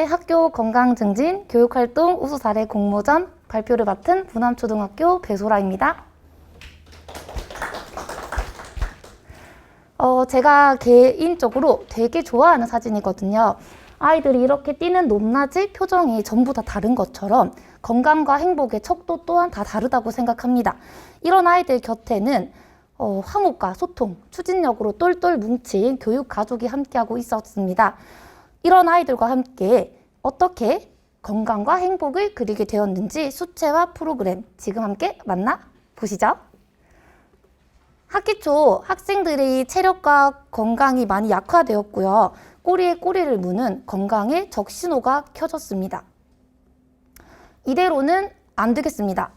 올해 학교 건강 증진 교육활동 우수 사례 공모전 발표를 맡은 부남초등학교 배소라입니다. 제가 개인적으로 되게 좋아하는 사진이거든요. 아이들이 이렇게 뛰는 높낮이, 표정이 전부 다 다른 것처럼 건강과 행복의 척도 또한 다 다르다고 생각합니다. 이런 아이들 곁에는 화목과 소통, 추진력으로 똘똘 뭉친 교육 가족이 함께하고 있었습니다. 이런 아이들과 함께 어떻게 건강과 행복을 그리게 되었는지 수채화 프로그램 지금 함께 만나보시죠. 학기 초 학생들이 체력과 건강이 많이 약화되었고요. 꼬리에 꼬리를 무는 건강의 적신호가 켜졌습니다. 이대로는 안 되겠습니다.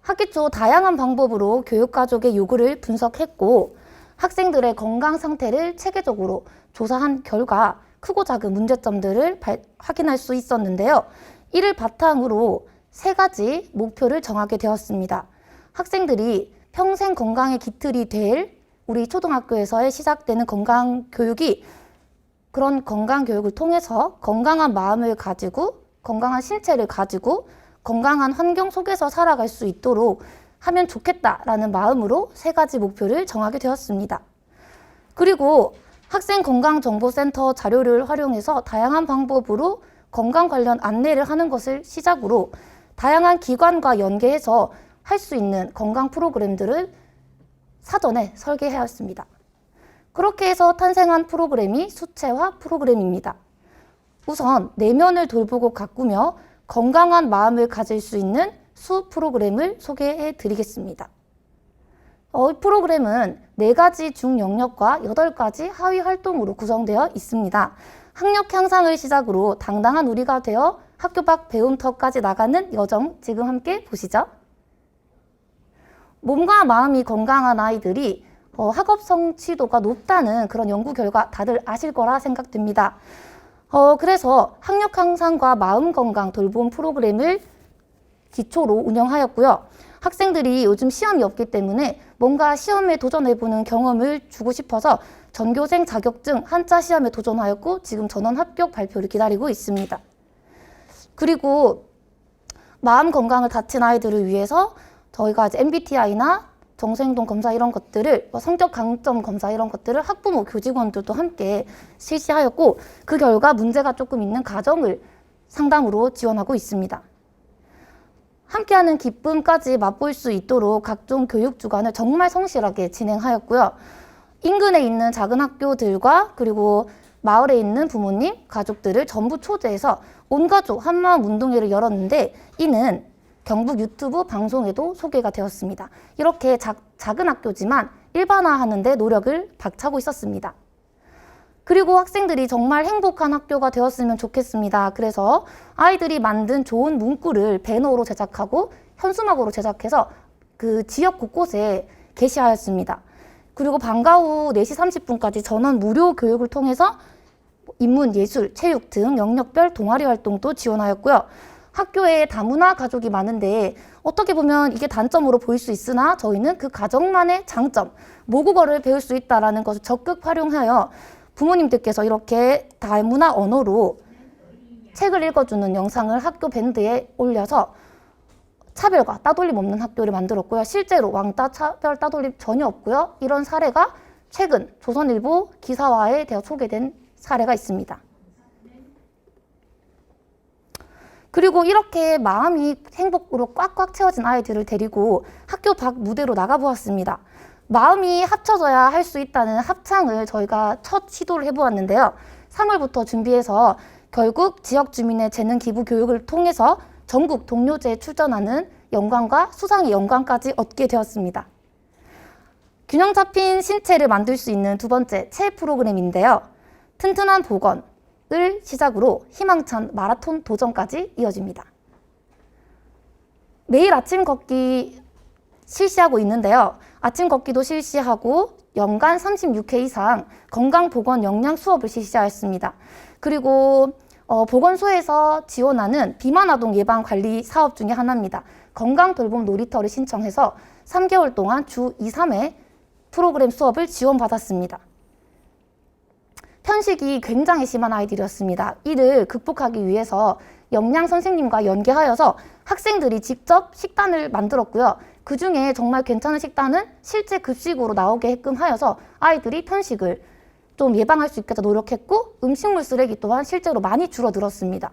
학기 초 다양한 방법으로 교육가족의 요구를 분석했고 학생들의 건강 상태를 체계적으로 조사한 결과 크고 작은 문제점들을 확인할 수 있었는데요. 이를 바탕으로 3가지 목표를 정하게 되었습니다. 학생들이 평생 건강의 기틀이 될 우리 초등학교에서의 시작되는 건강교육이 그런 건강교육을 통해서 건강한 마음을 가지고 건강한 신체를 가지고 건강한 환경 속에서 살아갈 수 있도록 하면 좋겠다라는 마음으로 3가지 목표를 정하게 되었습니다. 그리고 학생건강정보센터 자료를 활용해서 다양한 방법으로 건강 관련 안내를 하는 것을 시작으로 다양한 기관과 연계해서 할 수 있는 건강 프로그램들을 사전에 설계하였습니다. 그렇게 해서 탄생한 프로그램이 수채화 프로그램입니다. 우선 내면을 돌보고 가꾸며 건강한 마음을 가질 수 있는 수 프로그램을 소개해 드리겠습니다. 이 프로그램은 4가지 중영역과 8가지 하위 활동으로 구성되어 있습니다. 학력 향상을 시작으로 당당한 우리가 되어 학교 밖 배움터까지 나가는 여정 지금 함께 보시죠. 몸과 마음이 건강한 아이들이 학업 성취도가 높다는 그런 연구 결과 다들 아실 거라 생각됩니다. 그래서 학력 향상과 마음 건강 돌봄 프로그램을 기초로 운영하였고요. 학생들이 요즘 시험이 없기 때문에 뭔가 시험에 도전해보는 경험을 주고 싶어서 전교생 자격증 한자 시험에 도전하였고 지금 전원 합격 발표를 기다리고 있습니다. 그리고 마음 건강을 다친 아이들을 위해서 저희가 이제 MBTI나 정서행동 검사 이런 것들을 성격 강점 검사 이런 것들을 학부모 교직원들도 함께 실시하였고 그 결과 문제가 조금 있는 가정을 상담으로 지원하고 있습니다. 함께하는 기쁨까지 맛볼 수 있도록 각종 교육 주간을 정말 성실하게 진행하였고요. 인근에 있는 작은 학교들과 그리고 마을에 있는 부모님, 가족들을 전부 초대해서 온가족 한마음 운동회를 열었는데 이는 경북 유튜브 방송에도 소개가 되었습니다. 이렇게 작은 학교지만 일반화하는 데 노력을 박차고 있었습니다. 그리고 학생들이 정말 행복한 학교가 되었으면 좋겠습니다. 그래서 아이들이 만든 좋은 문구를 배너로 제작하고 현수막으로 제작해서 그 지역 곳곳에 게시하였습니다. 그리고 방과 후 4시 30분까지 전원 무료 교육을 통해서 인문, 예술, 체육 등 영역별 동아리 활동도 지원하였고요. 학교에 다문화 가족이 많은데 어떻게 보면 이게 단점으로 보일 수 있으나 저희는 그 가정만의 장점, 모국어를 배울 수 있다는 것을 적극 활용하여 부모님들께서 이렇게 다문화 언어로 책을 읽어주는 영상을 학교 밴드에 올려서 차별과 따돌림 없는 학교를 만들었고요. 실제로 왕따, 차별, 따돌림 전혀 없고요. 이런 사례가 최근 조선일보 기사화에 되어 소개된 사례가 있습니다. 그리고 이렇게 마음이 행복으로 꽉꽉 채워진 아이들을 데리고 학교 밖 무대로 나가보았습니다. 마음이 합쳐져야 할 수 있다는 합창을 저희가 첫 시도를 해보았는데요. 3월부터 준비해서 결국 지역 주민의 재능 기부 교육을 통해서 전국 동료제에 출전하는 영광과 수상의 영광까지 얻게 되었습니다. 균형 잡힌 신체를 만들 수 있는 2번째 체외 프로그램인데요. 튼튼한 보건을 시작으로 희망찬 마라톤 도전까지 이어집니다. 매일 아침 걷기 실시하고 있는데요. 아침 걷기도 실시하고 연간 36회 이상 건강보건 역량 수업을 실시하였습니다. 그리고 보건소에서 지원하는 비만 아동 예방 관리 사업 중에 하나입니다. 건강돌봄 놀이터를 신청해서 3개월 동안 주 2, 3회 프로그램 수업을 지원받았습니다. 편식이 굉장히 심한 아이들이었습니다. 이를 극복하기 위해서 영양 선생님과 연계하여서 학생들이 직접 식단을 만들었고요. 그 중에 정말 괜찮은 식단은 실제 급식으로 나오게끔 하여서 아이들이 편식을 좀 예방할 수 있게 노력했고, 음식물 쓰레기 또한 실제로 많이 줄어들었습니다.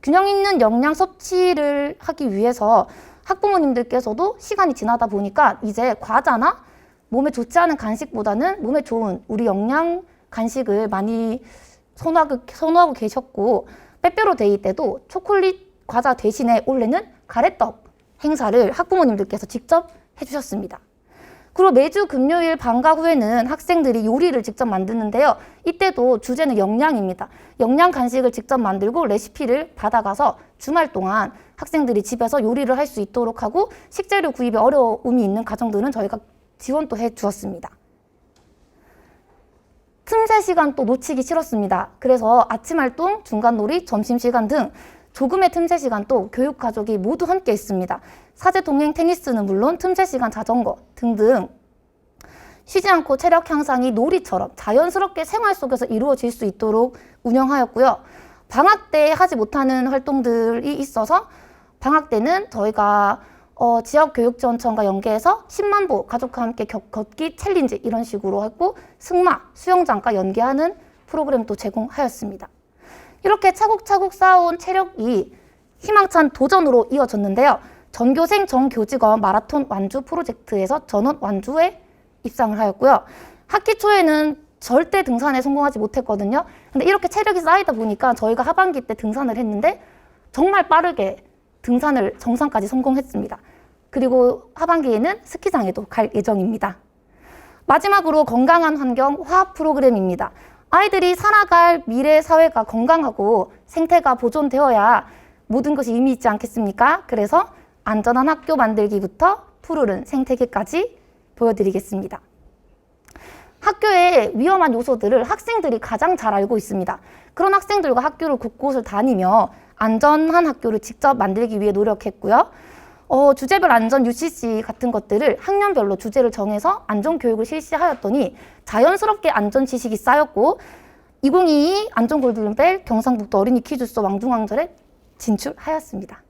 균형 있는 영양 섭취를 하기 위해서 학부모님들께서도 시간이 지나다 보니까 이제 과자나 몸에 좋지 않은 간식보다는 몸에 좋은 우리 영양 간식을 많이 선호하고 계셨고, 빼빼로 데이 때도 초콜릿 과자 대신에 올해는 가래떡 행사를 학부모님들께서 직접 해주셨습니다. 그리고 매주 금요일 방과 후에는 학생들이 요리를 직접 만드는데요. 이때도 주제는 영양입니다. 영양 간식을 직접 만들고 레시피를 받아가서 주말 동안 학생들이 집에서 요리를 할 수 있도록 하고, 식재료 구입에 어려움이 있는 가정들은 저희가 지원도 해주었습니다. 틈새 시간 또 놓치기 싫었습니다. 그래서 아침 활동, 중간 놀이, 점심시간 등 조금의 틈새 시간도 교육 가족이 모두 함께 있습니다. 사제 동행 테니스는 물론 틈새 시간 자전거 등등 쉬지 않고 체력 향상이 놀이처럼 자연스럽게 생활 속에서 이루어질 수 있도록 운영하였고요. 방학 때 하지 못하는 활동들이 있어서 방학 때는 저희가 지역교육지원청과 연계해서 10만 보 가족과 함께 걷기 챌린지 이런 식으로 하고, 승마, 수영장과 연계하는 프로그램도 제공하였습니다. 이렇게 차곡차곡 쌓아온 체력이 희망찬 도전으로 이어졌는데요. 전교생 전교직원 마라톤 완주 프로젝트에서 전원 완주에 입상을 하였고요. 학기 초에는 절대 등산에 성공하지 못했거든요. 근데 이렇게 체력이 쌓이다 보니까 저희가 하반기 때 등산을 했는데 정말 빠르게 등산을 정상까지 성공했습니다. 그리고 하반기에는 스키장에도 갈 예정입니다. 마지막으로 건강한 환경 화합 프로그램입니다. 아이들이 살아갈 미래 사회가 건강하고 생태가 보존되어야 모든 것이 의미 있지 않겠습니까? 그래서 안전한 학교 만들기부터 푸르른 생태계까지 보여드리겠습니다. 학교의 위험한 요소들을 학생들이 가장 잘 알고 있습니다. 그런 학생들과 학교를 곳곳을 다니며 안전한 학교를 직접 만들기 위해 노력했고요. 주제별 안전 UCC 같은 것들을 학년별로 주제를 정해서 안전교육을 실시하였더니 자연스럽게 안전 지식이 쌓였고, 2022 안전골든벨 경상북도 어린이 퀴즈쇼 왕중왕전에 진출하였습니다.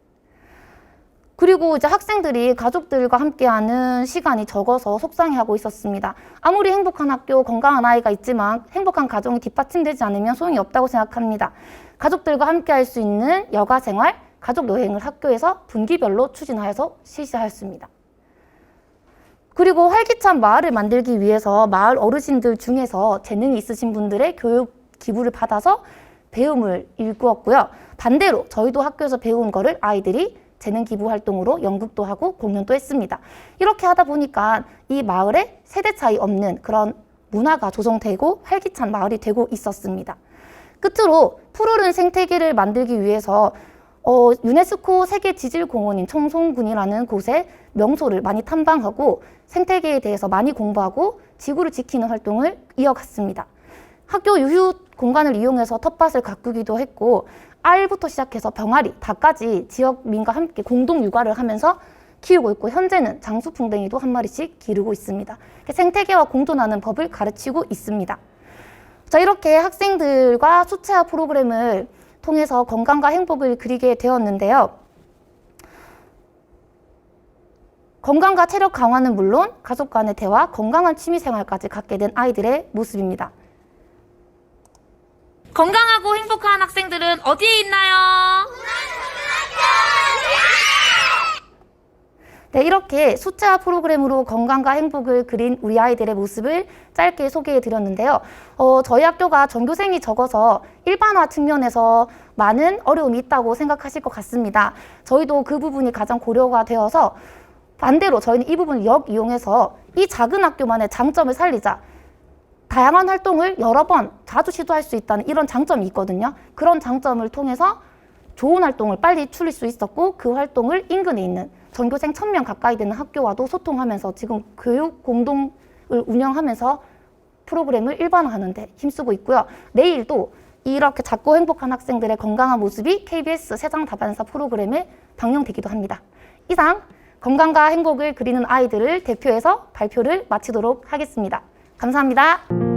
그리고 이제 학생들이 가족들과 함께하는 시간이 적어서 속상해하고 있었습니다. 아무리 행복한 학교, 건강한 아이가 있지만 행복한 가정이 뒷받침되지 않으면 소용이 없다고 생각합니다. 가족들과 함께할 수 있는 여가생활, 가족 여행을 학교에서 분기별로 추진하여서 실시하였습니다. 그리고 활기찬 마을을 만들기 위해서 마을 어르신들 중에서 재능이 있으신 분들의 교육 기부를 받아서 배움을 일구었고요. 반대로 저희도 학교에서 배운 거를 아이들이 재능 기부 활동으로 연극도 하고 공연도 했습니다. 이렇게 하다 보니까 이 마을에 세대 차이 없는 그런 문화가 조성되고 활기찬 마을이 되고 있었습니다. 끝으로 푸르른 생태계를 만들기 위해서 유네스코 세계지질공원인 청송군이라는 곳에 명소를 많이 탐방하고 생태계에 대해서 많이 공부하고 지구를 지키는 활동을 이어갔습니다. 학교 유휴 공간을 이용해서 텃밭을 가꾸기도 했고, 알부터 시작해서 병아리, 닭까지 지역민과 함께 공동 육아를 하면서 키우고 있고, 현재는 장수풍뎅이도 한 마리씩 기르고 있습니다. 생태계와 공존하는 법을 가르치고 있습니다. 자, 이렇게 학생들과 수채화 프로그램을 통해서 건강과 행복을 그리게 되었는데요. 건강과 체력 강화는 물론 가족 간의 대화, 건강한 취미생활까지 갖게 된 아이들의 모습입니다. 건강하고 행복한 학생들은 어디에 있나요? 네, 이렇게 수채화 프로그램으로 건강과 행복을 그린 우리 아이들의 모습을 짧게 소개해 드렸는데요. 저희 학교가 전교생이 적어서 일반화 측면에서 많은 어려움이 있다고 생각하실 것 같습니다. 저희도 그 부분이 가장 고려가 되어서 반대로 저희는 이 부분을 역이용해서 이 작은 학교만의 장점을 살리자. 다양한 활동을 여러 번 자주 시도할 수 있다는 이런 장점이 있거든요. 그런 장점을 통해서 좋은 활동을 빨리 추릴 수 있었고, 그 활동을 인근에 있는 전교생 1000명 가까이 되는 학교와도 소통하면서 지금 교육 공동을 운영하면서 프로그램을 일반화하는 데 힘쓰고 있고요. 내일도 이렇게 작고 행복한 학생들의 건강한 모습이 KBS 세상 다반사 프로그램에 방영되기도 합니다. 이상 건강과 행복을 그리는 아이들을 대표해서 발표를 마치도록 하겠습니다. 감사합니다.